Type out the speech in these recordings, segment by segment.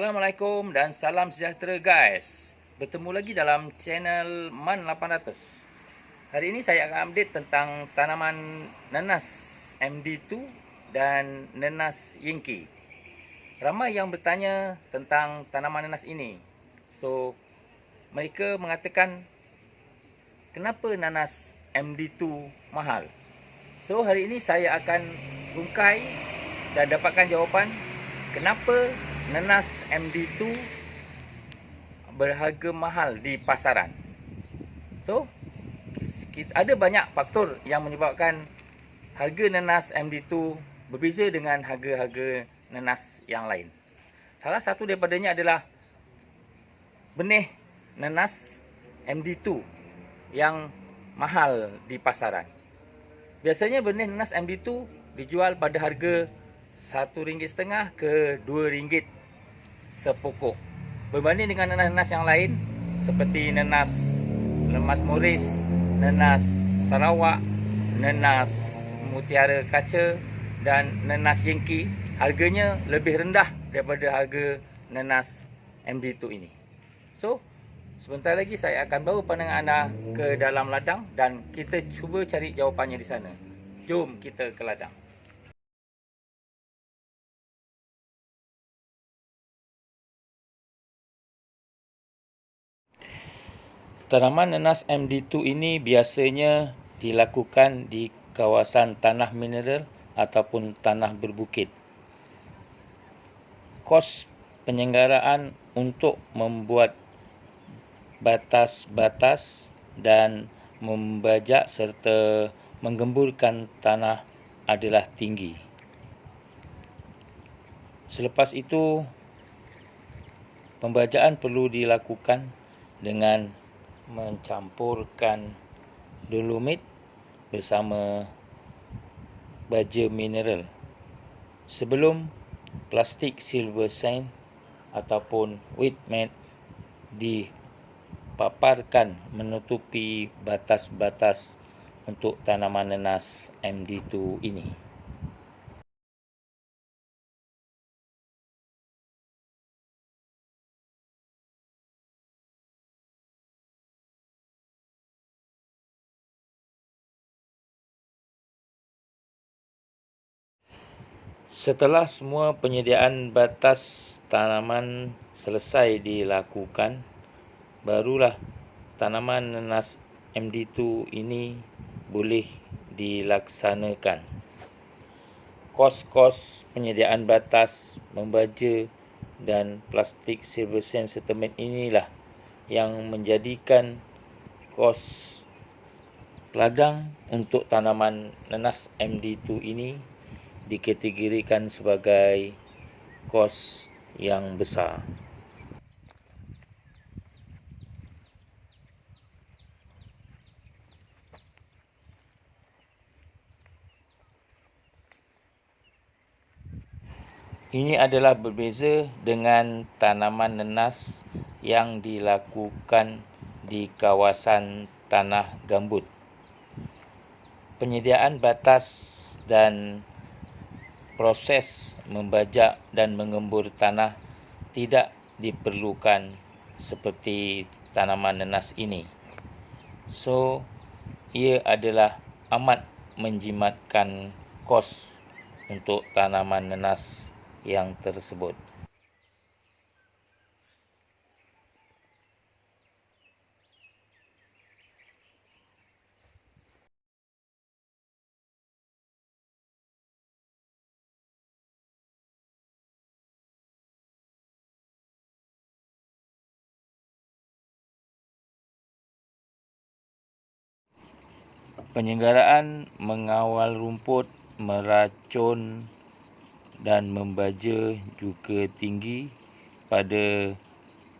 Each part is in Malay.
Assalamualaikum dan salam sejahtera guys. Bertemu lagi dalam channel Man 800. Hari ini saya akan update tentang tanaman nanas MD2 dan nanas Yankee. Ramai yang bertanya tentang tanaman nanas ini. So, mereka mengatakan kenapa nanas MD2 mahal? So, hari ini saya akan bungkai dan dapatkan jawapan kenapa nanas MD2 berharga mahal di pasaran. So, ada banyak faktor yang menyebabkan harga nanas MD2 berbeza dengan harga-harga nanas yang lain. Salah satu daripadanya adalah benih nanas MD2 yang mahal di pasaran. Biasanya benih nanas MD2 dijual pada harga RM1.5 ke RM2 sepokok. Berbanding dengan nanas-nanas yang lain seperti nanas lemas moris, nanas Sarawak, nanas mutiara kaca dan nanas Yankee, harganya lebih rendah daripada harga nanas MD2 ini. So, sebentar lagi saya akan bawa pandangan anda ke dalam ladang dan kita cuba cari jawapannya di sana. Jom kita ke ladang. Tanaman nanas MD2 ini biasanya dilakukan di kawasan tanah mineral ataupun tanah berbukit. Kos penyelenggaraan untuk membuat batas-batas dan membajak serta menggemburkan tanah adalah tinggi. Selepas itu, pembajakan perlu dilakukan dengan mencampurkan dolomit bersama baja mineral sebelum plastik silver sand ataupun wet mat dipaparkan menutupi batas-batas untuk tanaman nanas MD2 ini. Setelah semua penyediaan batas tanaman selesai dilakukan, barulah tanaman nanas MD2 ini boleh dilaksanakan. Kos-kos penyediaan batas, membaja dan plastik silver sand settlement inilah yang menjadikan kos ladang untuk tanaman nanas MD2 ini dikategorikan sebagai kos yang besar. Ini adalah berbeza dengan tanaman nanas yang dilakukan di kawasan tanah gambut. Penyediaan batas dan proses membajak dan mengembur tanah tidak diperlukan seperti tanaman nanas ini. So, ia adalah amat menjimatkan kos untuk tanaman nanas yang tersebut. Penyelenggaraan mengawal rumput, meracun dan membaja juga tinggi pada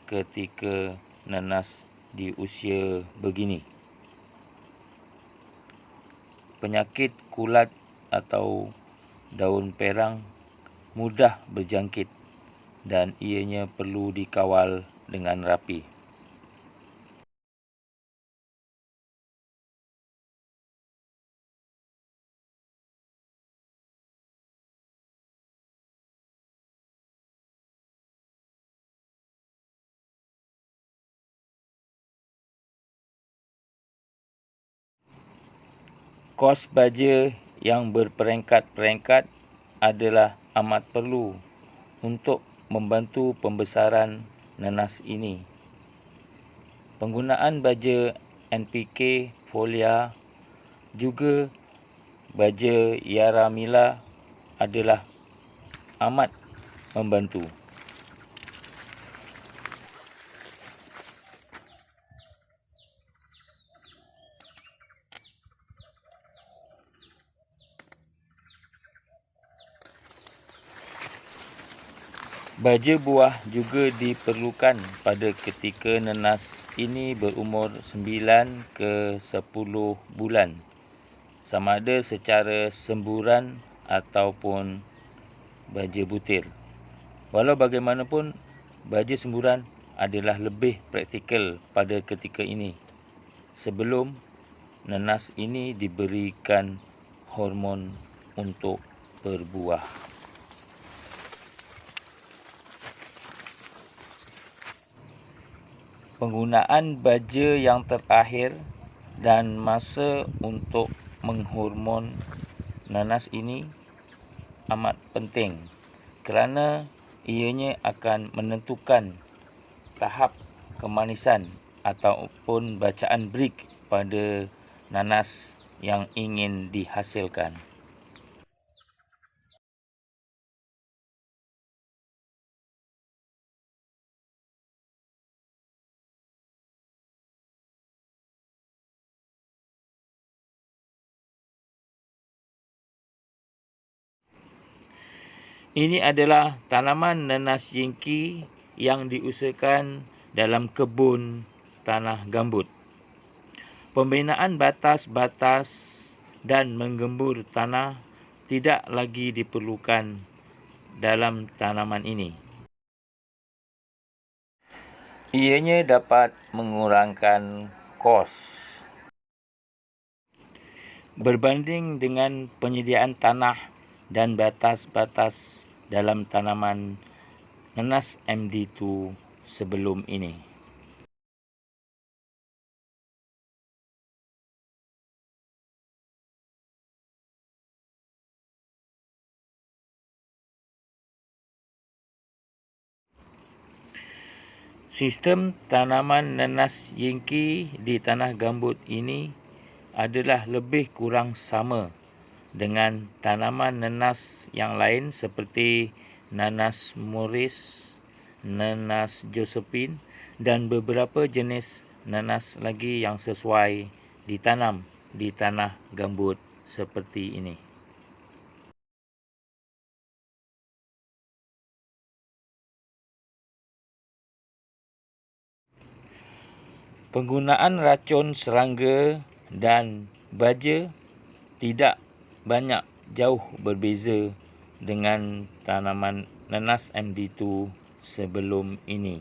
ketika nanas di usia begini. Penyakit kulat atau daun perang mudah berjangkit dan ianya perlu dikawal dengan rapi. Kos baja yang berperingkat-peringkat adalah amat perlu untuk membantu pembesaran nanas ini. Penggunaan baja NPK folia juga baja Yaramila adalah amat membantu. Baja buah juga diperlukan pada ketika nanas ini berumur 9 ke 10 bulan, sama ada secara semburan ataupun baja butir. Walau bagaimanapun, baja semburan adalah lebih praktikal pada ketika ini, sebelum nanas ini diberikan hormon untuk berbuah. Penggunaan baja yang terakhir dan masa untuk menghormon nanas ini amat penting kerana ianya akan menentukan tahap kemanisan ataupun bacaan break pada nanas yang ingin dihasilkan. Ini adalah tanaman nanas yingki yang diusahakan dalam kebun tanah gambut. Pembinaan batas-batas dan menggembur tanah tidak lagi diperlukan dalam tanaman ini. Ianya dapat mengurangkan kos berbanding dengan penyediaan tanah dan batas-batas dalam tanaman nanas MD2 sebelum ini. Sistem tanaman nanas yingki di tanah gambut ini adalah lebih kurang sama dengan tanaman nanas yang lain seperti nanas Morris, nanas Josephine dan beberapa jenis nanas lagi yang sesuai ditanam di tanah gambut seperti ini. Penggunaan racun serangga dan baja tidak banyak jauh berbeza dengan tanaman nanas MD2 sebelum ini.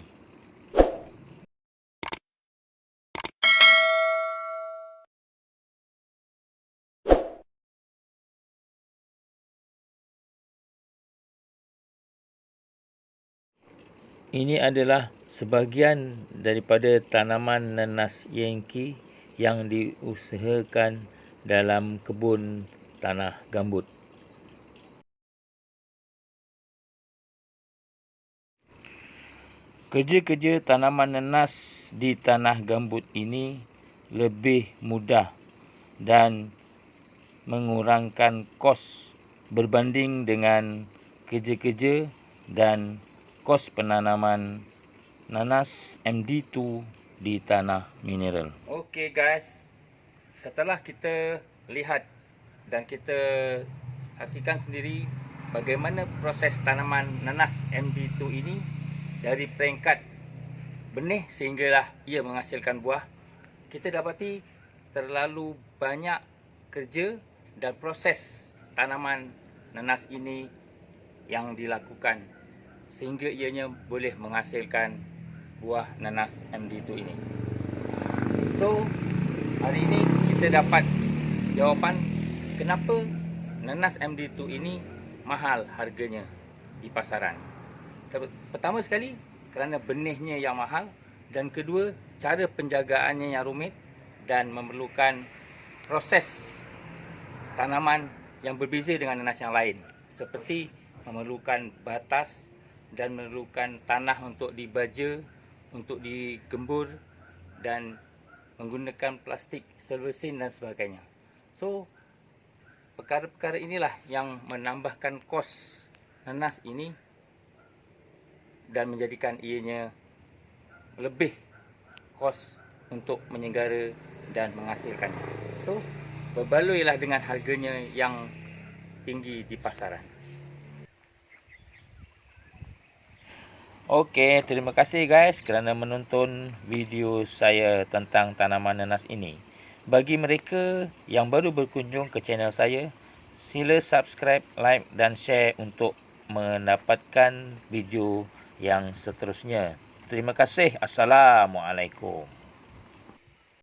Ini adalah sebahagian daripada tanaman nanas yingki yang diusahakan dalam kebun tanah gambut. Kerja-kerja tanaman nanas di tanah gambut ini lebih mudah dan mengurangkan kos berbanding dengan kerja-kerja dan kos penanaman nanas MD2 di tanah mineral. Okey guys, setelah kita lihat dan kita saksikan sendiri bagaimana proses tanaman nanas MD2 ini dari peringkat benih sehinggalah ia menghasilkan buah, kita dapati terlalu banyak kerja dan proses tanaman nanas ini yang dilakukan sehingga ianya boleh menghasilkan buah nanas MD2 ini. So, hari ini kita dapat jawapan kenapa nanas MD2 ini mahal harganya di pasaran. Pertama sekali, kerana benihnya yang mahal, dan kedua, cara penjagaannya yang rumit dan memerlukan proses tanaman yang berbeza dengan nanas yang lain, seperti memerlukan batas dan memerlukan tanah untuk dibaja, untuk digembur dan menggunakan plastik selvesin dan sebagainya. So, perkara-perkara inilah yang menambahkan kos nanas ini dan menjadikan ianya lebih kos untuk menyenggara dan menghasilkannya. So, berbaloilah dengan harganya yang tinggi di pasaran. Okey, terima kasih guys kerana menonton video saya tentang tanaman nanas ini. Bagi mereka yang baru berkunjung ke channel saya, sila subscribe, like dan share untuk mendapatkan video yang seterusnya. Terima kasih. Assalamualaikum.